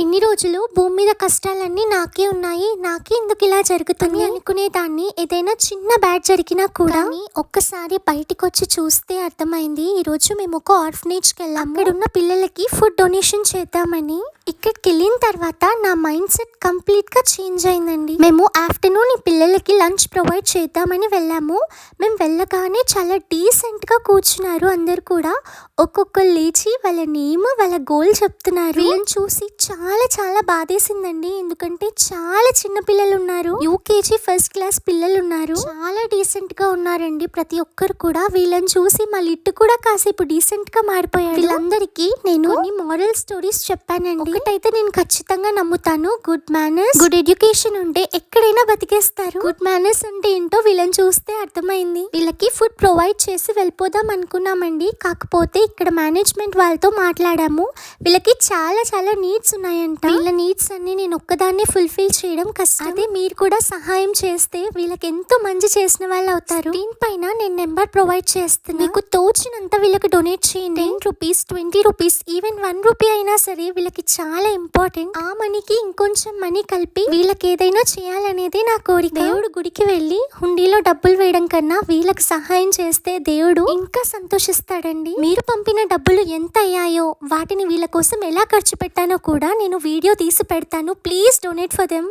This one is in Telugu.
ఇన్ని రోజులు భూమి మీద కష్టాలన్నీ నాకే ఉన్నాయి, నాకే ఎందుకు ఇలా జరుగుతుంది అనుకునేదాన్ని. ఏదైనా చిన్న బ్యాడ్ జరిగినా కూడా ఒక్కసారి బయటికి వచ్చి చూస్తే అర్థమైంది. ఈ రోజు మేము ఒక ఆర్ఫనేజ్కి వెళ్ళాము. అక్కడ ఉన్న పిల్లలకి ఫుడ్ డొనేషన్ చేద్దామని. ఇక్కడికి వెళ్ళిన తర్వాత నా మైండ్ సెట్ కంప్లీట్ గా చేంజ్ అయిందండి. మేము ఆఫ్టర్నూన్ ఈ పిల్లలకి లంచ్ ప్రొవైడ్ చేద్దామని వెళ్ళాము. మేము వెళ్ళగానే చాలా డీసెంట్ గా కూర్చున్నారు. అందరు కూడా ఒక్కొక్కరు లేచి వాళ్ళ నేమ్ వాళ్ళ గోల్ చెప్తున్నారు. వీళ్ళని చూసి చాలా చాలా బాధేసిందండి. ఎందుకంటే చాలా చిన్న పిల్లలు ఉన్నారు, యూకేజీ ఫస్ట్ క్లాస్ పిల్లలు ఉన్నారు. చాలా డీసెంట్ గా ఉన్నారండి ప్రతి ఒక్కరు కూడా. వీళ్ళని చూసి మా లిట్టు కూడా కాసేపు డీసెంట్ గా మారిపోయాడు. వీళ్ళందరికీ నేను కొన్ని మోరల్ స్టోరీస్ చెప్పానండి. ఒకటైతే నేను ఖచ్చితంగా నమ్ముతాను, గుడ్ మేనర్స్ గుడ్ ఎడ్యుకేషన్ ఉంటే ఎక్కడైనా బతికేస్తారు. గుడ్ మేనర్స్ అంటే ఏంటో వీళ్ళని చూస్తే అర్థమైంది. వీళ్ళకి ఫుడ్ ప్రొవైడ్ చేసి వెళ్ళిపోదాం అనుకున్నామండి. కాకపోతే ఇక్కడ మేనేజ్మెంట్ వాళ్ళతో మాట్లాడాము. వీళ్ళకి చాలా చాలా నీడ్స్ ఉన్నాయంట. వీళ్ళ నీడ్స్ అన్ని నేను ఒక్కదాన్నే ఫుల్ఫిల్ చేయడం కష్టం. అదే మీరు కూడా సహాయం చేస్తే వీళ్ళకి ఎంతో మంచి చేసిన వాళ్ళు అవుతారు. దీనిపైన నేను నెంబర్ ప్రొవైడ్ చేస్తున్నా, మీకు తోచినంత వీళ్ళకి డొనేట్ చేయండి. 10 రూపీస్ 20 రూపీస్ ఈవెన్ 1 రూపీ అయినా సరే వీళ్ళకి చాలా ఇంపార్టెంట్. ఆ మనీకి ఇంకొంచెం మనీ కలిపి వీళ్ళకి ఏదైనా చేయాలనేది నా కోరిక. దేవుడు గుడికి వెళ్ళి హుండీలో డబ్బులు వేయడం కన్నా వీళ్ళకి సహాయం చేస్తే దేవుడు ఇంకా సంతోషిస్తాడండి. మీరు పంపిన డబ్బులు ఎంత అయ్యాయో వాటిని వీళ్ళ కోసం ఎలా ఖర్చు పెట్టానో కూడా నేను వీడియో తీసి పెడతాను. Please donate for them.